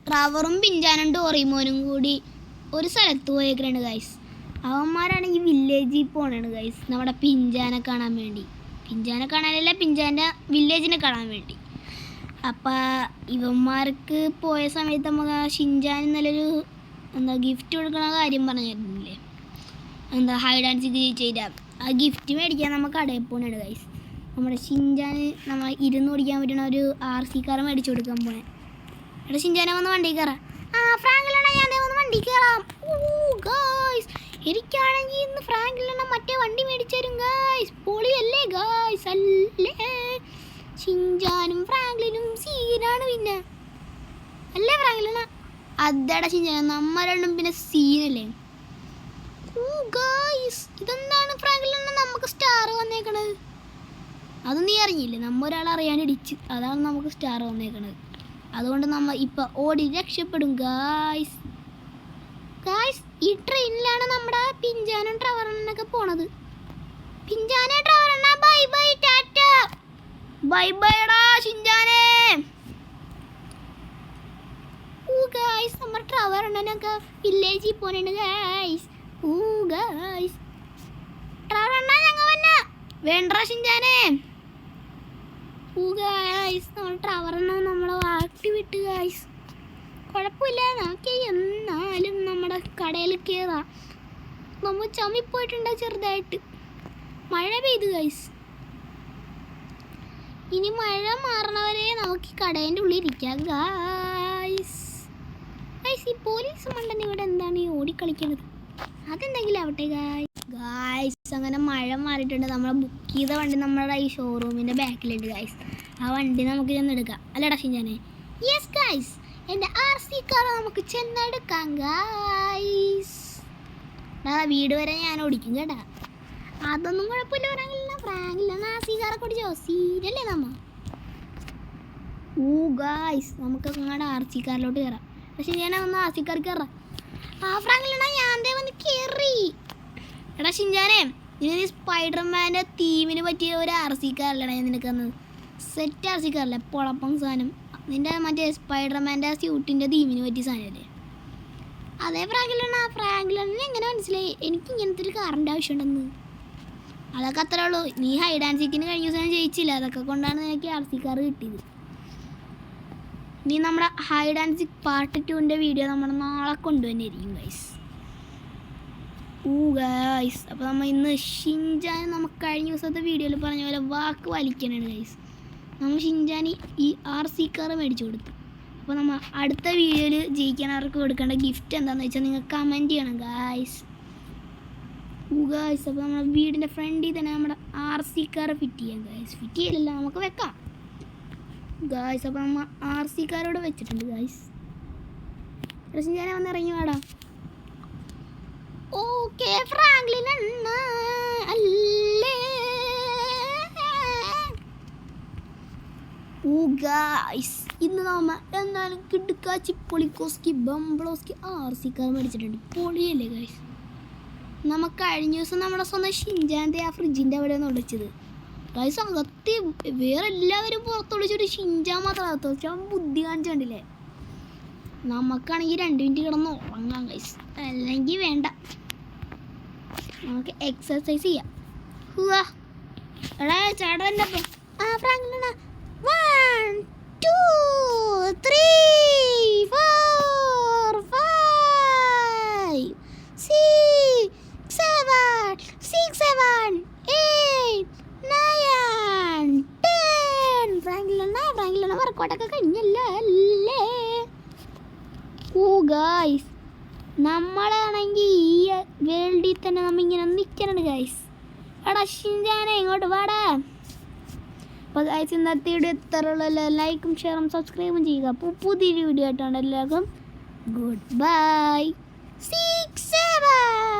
ട്രവറും പിഞ്ചാനും ഡോറിമോനും കൂടി ഒരു സ്ഥലത്ത് പോയേക്കാണ് ഗൈസ്. അവന്മാരാണെങ്കിൽ വില്ലേജിൽ പോകണാണ് ഗൈസ്, നമ്മുടെ പിഞ്ചാനെ കാണാൻ വേണ്ടി. പിഞ്ചാനെ കാണാനല്ല, പിഞ്ചാൻ്റെ വില്ലേജിനെ കാണാൻ വേണ്ടി. അപ്പം ഇവന്മാർക്ക് പോയ സമയത്ത് നമുക്ക് ഷിൻചാൻ നല്ലൊരു ഗിഫ്റ്റ് കൊടുക്കണ കാര്യം പറഞ്ഞിരുന്നില്ലേ, ഹൈഡ് ആൻഡ് സീക്ക് ജയിച്ചാൽ ആ ഗിഫ്റ്റ് മേടിക്കാൻ നമ്മൾ കടയിൽ പോകണാണ് ഗൈസ്. നമ്മുടെ ഷിൻചാന് നമ്മൾ ഇരുന്ന് ഓടിക്കാൻ പറ്റുന്ന ഒരു RC കാർ മേടിച്ചു കൊടുക്കാൻ പോണേ. എടാ ഷിൻചാനെ വന്ന് വണ്ടി കയറാം. ഫ്രാങ്കിലാണ് ഞാൻ വന്ന് വണ്ടി കയറാം. ഗായ്സ് എനിക്കാണെങ്കിൽ ഇന്ന് ഫ്രാങ്കിലാണ് മറ്റേ വണ്ടി മേടിച്ചു തരും ഗായ്സ്. പൊളിയല്ലേ ഗായ്സ്? അല്ലേ ഷിൻചാനും ഫ്രാങ്ക്ലിനും സീനാണ് പിന്നെ, അല്ലേ ഫ്രാങ്ക്ലിന? അതടാ ഷിൻചാന, നമ്മ രണ്ടും പിന്നെ സീനല്ലേ. ഗായ്സ് ഇതെന്താണ് ഫ്രാങ്ക്ലിന നമുക്ക് സ്റ്റാർ വന്നേക്കണത്? അത് നീ അറിഞ്ഞില്ലേ? നമ്മ ഒരാൾ അറിയാനിടിച്ച്, അതാണ് നമുക്ക് സ്റ്റാർ വന്നേക്കണത്. അതുകൊണ്ട് നമ്മൾ ഇപ്പം ഓടി രക്ഷപ്പെടും ഗായ്സ്. ഗായ്സ് ഈ ട്രെയിനിലാണ് നമ്മുടെ പിഞ്ചാനും ട്രവറണ്ണൊക്കെ പോണത്. പിഞ്ചാനെ ട്രവറണ്ണ ബൈ ബൈ ടാറ്റ. ബൈ ബൈടാ ഷിൻചാനെ. ഗായ്സ് നമ്മുടെ ട്രവറണ്ണനൊക്കെ വില്ലേജിൽ പോണുണ്ട് ഗായ്സ്. ഗായ്സ് ട്രവറണ്ണ ഞങ്ങൾ വന്ന വേണ്ട ഷിൻചാനെ. ഗായ്സ് നമ്മൾ ട്രവറണ്ണ നമ്മളെ വാട്ടി വിട്ട് ഗായ്സ്. കുഴപ്പമില്ല, നമുക്ക് എന്നാലും നമ്മുടെ കടയിൽ കയറാം. നമ്മൾ ചമ്മിപ്പോയിട്ടുണ്ട് ചെറുതായിട്ട്, മഴ പെയ്തു ഗൈസ്. ഇനി മഴ മാറണവരെ നമുക്ക് ഈ കടേൻ്റെ ഉള്ളിൽ ഇരിക്കാം ഗായ്സ്. ഗൈസ് ഈ പോലീസ് മണ്ടൻ ഇവിടെ എന്താണ് ഈ ഓടിക്കളിക്കണത്? അതെന്തെങ്കിലും ആവട്ടെ ഗായ്സ്. അങ്ങനെ മഴ മാറിയിട്ടുണ്ട്. നമ്മൾ ബുക്ക് ചെയ്ത വണ്ടി നമ്മുടെ ഈ ഷോറൂമിൻ്റെ ബാക്കിലുണ്ട് ഗായ്സ്. ആ വണ്ടി നമുക്ക് ചെന്നെടുക്കാം, അല്ലടാ ഷിൻചാനെ? യെസ് ഗായ്സ്, എൻ്റെ RC കാർ നമുക്ക് ചെന്നെടുക്കാം ഗായ്സ്. വീട് വരെ ഞാൻ ഓടിക്കും കേട്ടാ, അതൊന്നും കുഴപ്പമില്ല. ഫ്രാങ്കിലാണ് RC കാറൊക്കെ ഓടിച്ചോ, സീനല്ലേ നമ്മ. ഗായ്സ് നമുക്ക് അങ്ങോട്ട് RC കാറിലോട്ട് കയറാം. പക്ഷെ ഞാൻ ഒന്ന് RC കാർ കയറാം. ഫ്രാങ്കിലാണ് ഞാൻ വന്ന് കയറി. എടാ ഷിൻചാനെ, ഇനി സ്പൈഡർമാൻ്റെ തീമിന് പറ്റിയ ഒരു RC കാറിലാണ് ഞാൻ നിനക്ക് തന്നത്. സെറ്റ് RC കാറല്ലേ, പൊളപ്പം സാധനം. നിൻ്റെ മറ്റേ സ്പൈഡർമാൻ്റെ സ്യൂട്ടിൻ്റെ തീമിന് പറ്റിയ സാധനമല്ലേ? അതേ ഫ്രാങ്കിലാണ് എങ്ങനെ മനസ്സിലായി എനിക്ക് ഇങ്ങനത്തെ ഒരു കാറിൻ്റെ ആവശ്യമുണ്ടെന്ന്? അതൊക്കെ അത്രേ ഉള്ളൂ. നീ ഹൈഡ് ആൻഡ് സീക്കിന് കഴിഞ്ഞ ദിവസം ജയിച്ചില്ല, അതൊക്കെ കൊണ്ടാണ് നിനക്ക് RC കാർ കിട്ടിയത്. നീ നമ്മുടെ ഹൈഡ് ആൻഡ് സീക്ക് പാർട്ട് 2ൻ്റെ വീഡിയോ നമ്മൾ നാളെ കൊണ്ടുവന്നിരിക്കും ഗൈസ്. ഗൈസ് അപ്പോൾ നമ്മൾ ഇന്ന് ഷിൻചാൻ നമുക്ക് കഴിഞ്ഞ ദിവസത്തെ വീഡിയോയിൽ പറഞ്ഞ പോലെ വാക്ക് വലിക്കാനാണ് ഗൈസ്. നമ്മൾ ഷിൻചാന് ഈ RC കാർ മേടിച്ചു കൊടുത്തു. അപ്പോൾ നമ്മൾ അടുത്ത വീഡിയോയിൽ ജയിക്കാൻ അവർക്ക് കൊടുക്കേണ്ട ഗിഫ്റ്റ് എന്താണെന്ന് വെച്ചാൽ നിങ്ങൾ കമൻറ്റ് ചെയ്യണം ഗായ്സ്. ഗായ്സ് അപ്പോൾ നമ്മുടെ വീടിൻ്റെ ഫ്രണ്ടിൽ തന്നെ നമ്മുടെ RC കാർ ഫിറ്റ് ചെയ്യാം ഗായ്സ്. ഫിറ്റ് ചെയ്യലല്ല, നമുക്ക് വെക്കാം ഗായ്സ്. അപ്പോൾ നമ്മൾ RC കാരോട് വെച്ചിട്ടുണ്ട് ഗായ്സ്. ഷിൻചാനെ വന്ന് ഇറങ്ങി വേടാ. ഓക്കെ ഫ്രാങ്ക്ലിൻ അണ്ണ അല്ലേ. ഗായ്സ് ഇന്ന് നമ്മ എന്തായാലും കിടുക്കാച്ചി പൊളിക്കോസ്കി ബംബ്ലോസ്കി RC കാർ മേടിച്ചിട്ടുണ്ട്. പൊളിയല്ലേ ഗായ്സ്? നമുക്ക് കഴിഞ്ഞ ദിവസം നമ്മുടെ സ്വന്തം ഷിൻചാൻ്റെ ആ ഫ്രിഡ്ജിൻ്റെ അവിടെ ഒന്ന് ഒളിച്ചത് ഗായ്സ്. അകത്ത് വേറെ എല്ലാവരും പുറത്തൊളിച്ചൊരു ഷിൻചാൻ മാത്രം അകത്ത് വെച്ചാൽ ബുദ്ധി കാണിച്ചിട്ടില്ലേ? നമുക്കാണെങ്കിൽ 2 മിനിറ്റ് കിടന്ന് ഉറങ്ങാം ഗൈസ്, അല്ലെങ്കിൽ വേണ്ട, നമുക്ക് എക്സസൈസ് ചെയ്യാം. എടാ ചേട്ടാ എൻ്റെ അപ്പം ഫ്രാങ്ക്ലിന 1 2 3 4 5 6 7 8 9 10. ഫ്രാങ്ക്ലിന വർക്കൗട്ടൊക്കെ കഴിഞ്ഞല്ലേ അല്ലേ? ഗായ്സ് നമ്മളാണെങ്കിൽ ഈ വേൾഡിൽ തന്നെ നമ്മിങ്ങനെ നിൽക്കണം ഗായ്സ്. എടാ ഷിൻചാനെ ഇങ്ങോട്ട് വാടാ. അപ്പോൾ ഗായ്സ് ഇന്നത്തെ വീഡിയോ ഇത്രയുള്ള ലൈക്കും ഷെയറും സബ്സ്ക്രൈബും ചെയ്യുക. അപ്പോൾ പുതിയൊരു വീഡിയോ ആയിട്ടാണ് എല്ലാവർക്കും ഗുഡ് ബൈ.